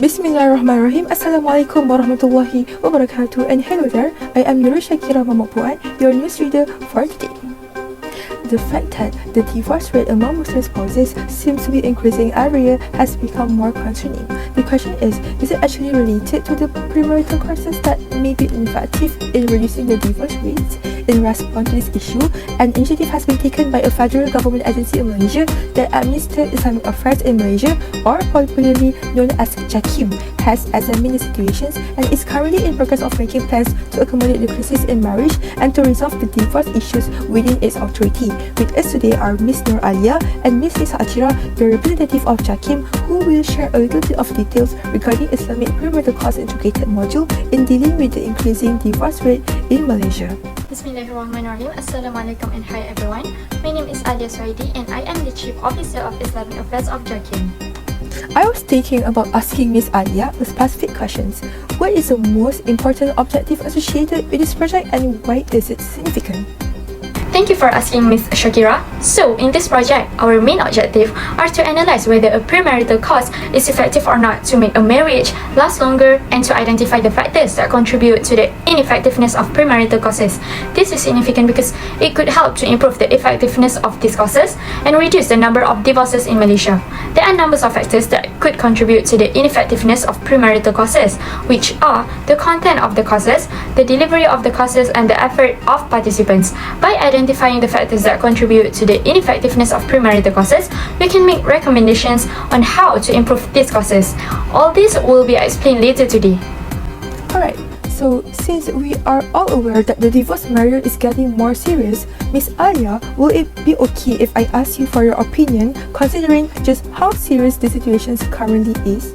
Bismillahirrahmanirrahim. Assalamualaikum warahmatullahi wabarakatuh. And hello there, I am Nurul Shakira Puad, your newsreader for today. The fact that the divorce rate among Muslim spouses seems to be increasing every year has become more concerning. The question is it actually related to the premarital courses that may be ineffective in reducing the divorce rates? In response to this issue, an initiative has been taken by a federal government agency in Malaysia that administers Islamic affairs in Malaysia, or popularly known as JAKIM, has examined the situations and is currently in progress of making plans to accommodate the crisis in marriage and to resolve the divorce issues within its authority. With us today are Ms. Aleea and Ms. Nisa, the representative of JAKIM, who will share a little bit of details regarding Islamic premarital course integrated module in dealing with the increasing divorce rate in Malaysia. Bismillahirrahmanirrahim. Assalamualaikum and hi everyone. My name is Suhaidi and I am the Chief Officer of Islamic Affairs of JAKIM. I was thinking about asking Ms. Aleea the specific questions. What is the most important objective associated with this project and why is it significant? Thank you for asking Ms. Shakira. So, in this project, our main objective are to analyze whether a premarital course is effective or not to make a marriage last longer and to identify the factors that contribute to the ineffectiveness of premarital courses. This is significant because it could help to improve the effectiveness of these courses and reduce the number of divorces in Malaysia. There are numbers of factors that could contribute to the ineffectiveness of premarital courses, which are the content of the courses, the delivery of the courses, and the effort of participants. By identifying the factors that contribute to the ineffectiveness of premarital courses, we can make recommendations on how to improve these courses. All this will be explained later today. Alright, so since we are all aware that the divorce matter is getting more serious, Ms. Aleea, will it be okay if I ask you for your opinion considering just how serious the situation currently is?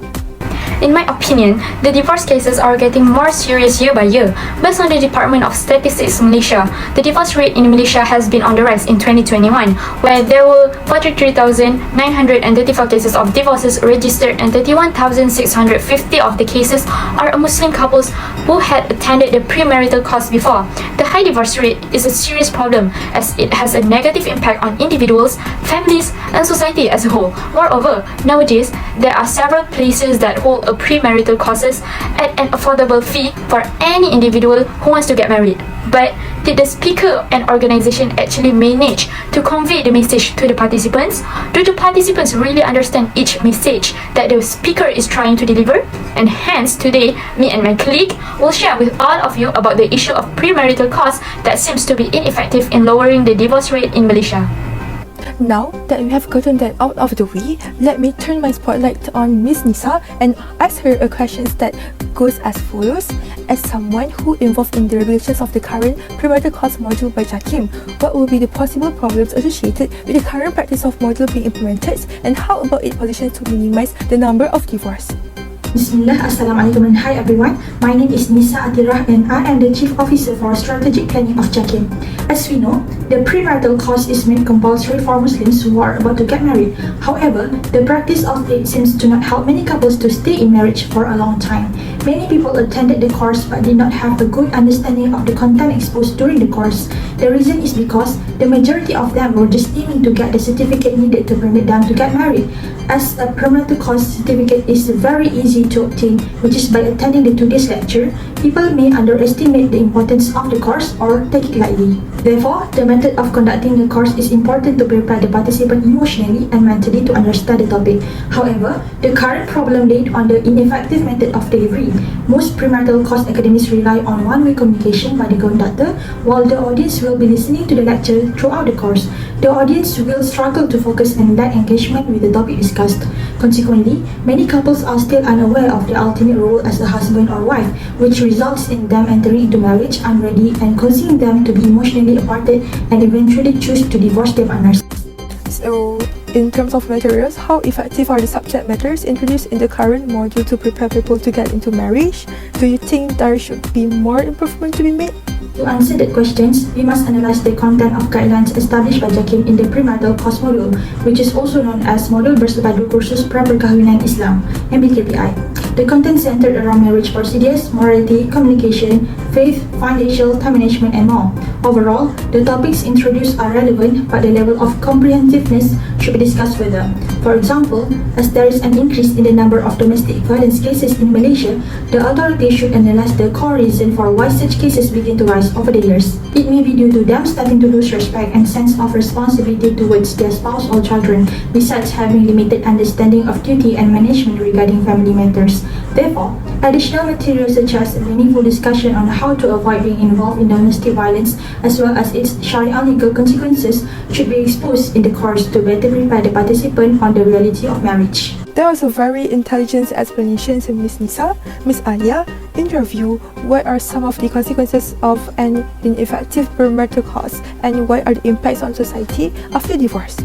In my opinion, the divorce cases are getting more serious year by year. Based on the Department of Statistics Malaysia, the divorce rate in Malaysia has been on the rise in 2021, where there were 43,934 cases of divorces registered and 31,650 of the cases are Muslim couples who had attended the premarital course before. The high divorce rate is a serious problem as it has a negative impact on individuals, families, and society as a whole. Moreover, nowadays, there are several places that hold a premarital courses at an affordable fee for any individual who wants to get married. But did the speaker and organization actually manage to convey the message to the participants? Do the participants really understand each message that the speaker is trying to deliver? And hence, today, me and my colleague will share with all of you about the issue of premarital course that seems to be ineffective in lowering the divorce rate in Malaysia. Now that we have gotten that out of the way, let me turn my spotlight on Ms. Nisa and ask her a question that goes as follows. As someone who involved in the regulations of the current premarital course module by JAKIM, what will be the possible problems associated with the current practice of module being implemented and how about its position to minimize the number of divorce? Bismillah, Assalamualaikum and hi everyone. My name is Nisa Athirah and I am the Chief Officer for Strategic Planning of JAKIM. As we know, the premarital course is made compulsory for Muslims who are about to get married. However, the practice of it seems to not help many couples to stay in marriage for a long time. Many people attended the course but did not have a good understanding of the content exposed during the course. The reason is because the majority of them were just aiming to get the certificate needed to permit them to get married. As a premarital course certificate is very easy to obtain, which is by attending the today's lecture, people may underestimate the importance of the course or take it lightly. Therefore, the method of conducting the course is important to prepare the participant emotionally and mentally to understand the topic. However, the current problem laid on the ineffective method of delivery. Most premarital course academies rely on one-way communication by the conductor, while the audience will be listening to the lecture throughout the course. The audience will struggle to focus and lack engagement with the topic discussed. Consequently, many couples are still unaware of their ultimate role as a husband or wife, which results in them entering into marriage unready and causing them to be emotionally aparted and eventually choose to divorce their partners. So, in terms of materials, how effective are the subject matters introduced in the current module to prepare people to get into marriage? Do you think there should be more improvement to be made? To answer that questions, we must analyze the content of guidelines established by JAKIM in the premarital course module, which is also known as Modul Bersepadu Kursus Praperkahwinan Islam (MBKPI). The content centered around marriage procedures, morality, communication, faith, financial, time management, and more. Overall, the topics introduced are relevant, but the level of comprehensiveness should be discussed further. For example, as there is an increase in the number of domestic violence cases in Malaysia, the authorities should analyze the core reason for why such cases begin to rise over the years. It may be due to them starting to lose respect and sense of responsibility towards their spouse or children, besides having limited understanding of duty and management regarding family matters. Therefore, additional materials such as meaningful discussion on how to avoid being involved in domestic violence as well as its Sharia legal consequences should be exposed in the course to better prepare the participant on the reality of marriage. That was a very intelligent explanation from Miss Nisa. Miss Aleea, in your view, what are some of the consequences of an ineffective premarital clause and what are the impacts on society after divorce?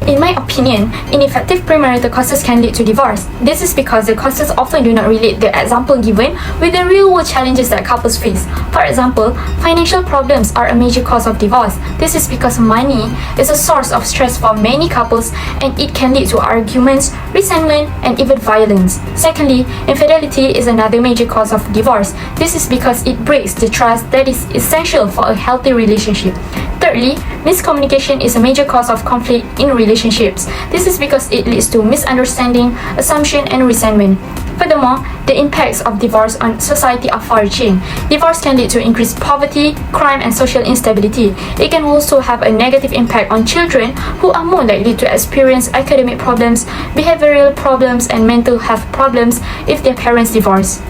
In my opinion, ineffective premarital causes can lead to divorce. This is because the causes often do not relate the example given with the real-world challenges that couples face. For example, financial problems are a major cause of divorce. This is because money is a source of stress for many couples and it can lead to arguments, resentment, and even violence. Secondly, infidelity is another major cause of divorce. This is because it breaks the trust that is essential for a healthy relationship. Thirdly, miscommunication is a major cause of conflict in relationships. This is because it leads to misunderstanding, assumption, and resentment. Furthermore, the impacts of divorce on society are far-reaching. Divorce can lead to increased poverty, crime, and social instability. It can also have a negative impact on children who are more likely to experience academic problems, behavioral problems, and mental health problems if their parents divorce.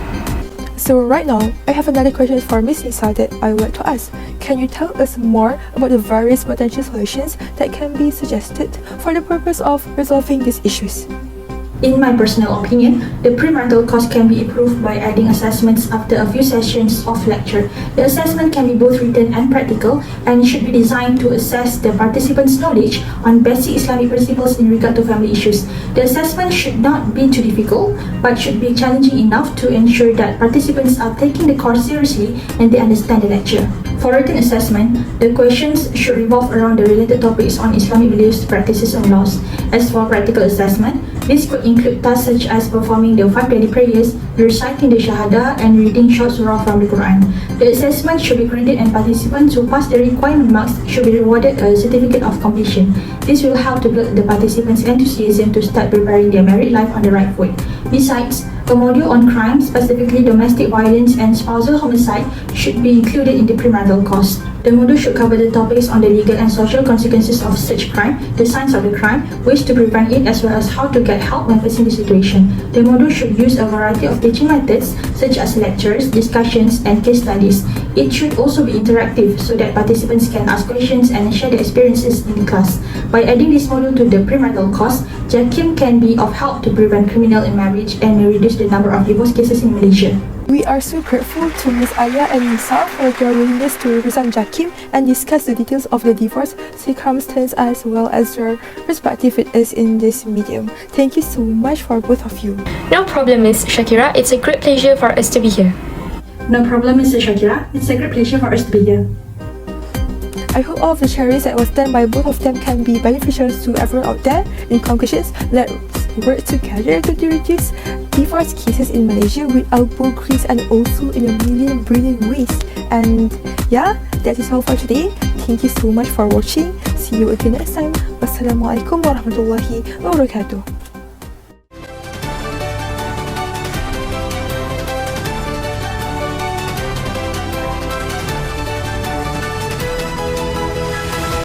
So right now, I have another question for Miss Nisa that I would like to ask. Can you tell us more about the various potential solutions that can be suggested for the purpose of resolving these issues? In my personal opinion, the premarital course can be improved by adding assessments after a few sessions of lecture. The assessment can be both written and practical and should be designed to assess the participants' knowledge on basic Islamic principles in regard to family issues. The assessment should not be too difficult, but should be challenging enough to ensure that participants are taking the course seriously and they understand the lecture. For written assessment, the questions should revolve around the related topics on Islamic beliefs, practices, and laws. As for practical assessment, this could include tasks such as performing the 5 daily prayers, reciting the Shahada, and reading short surah from the Quran. The assessment should be graded and participants who pass the requirement marks should be rewarded a certificate of completion. This will help to build the participants' enthusiasm to start preparing their married life on the right foot. Besides, a module on crime, specifically domestic violence and spousal homicide, should be included in the premarital course. The module should cover the topics on the legal and social consequences of such crime, the signs of the crime, ways to prevent it, as well as how to get help when facing the situation. The module should use a variety of teaching methods such as lectures, discussions, and case studies. It should also be interactive so that participants can ask questions and share their experiences in the class. By adding this module to the premarital course, JAKIM can be of help to prevent criminal in marriage and may reduce the number of divorce cases in Malaysia. We are so grateful to Miss Aleea and Nisa for their willingness to represent JAKIM and discuss the details of the divorce circumstance as well as their perspective it is in this medium. Thank you so much for both of you. No problem, Miss Shakira. It's a great pleasure for us to be here. No problem, Mr. Shakira. It's a great pleasure for us to be here. I hope all of the sharings that was done by both of them can be beneficial to everyone out there. In conclusions, let's work together to reduce divorce cases in Malaysia without increase and also in a million brilliant ways. And yeah, that is all for today. Thank you so much for watching. See you again next time. Wassalamualaikum warahmatullahi wabarakatuh.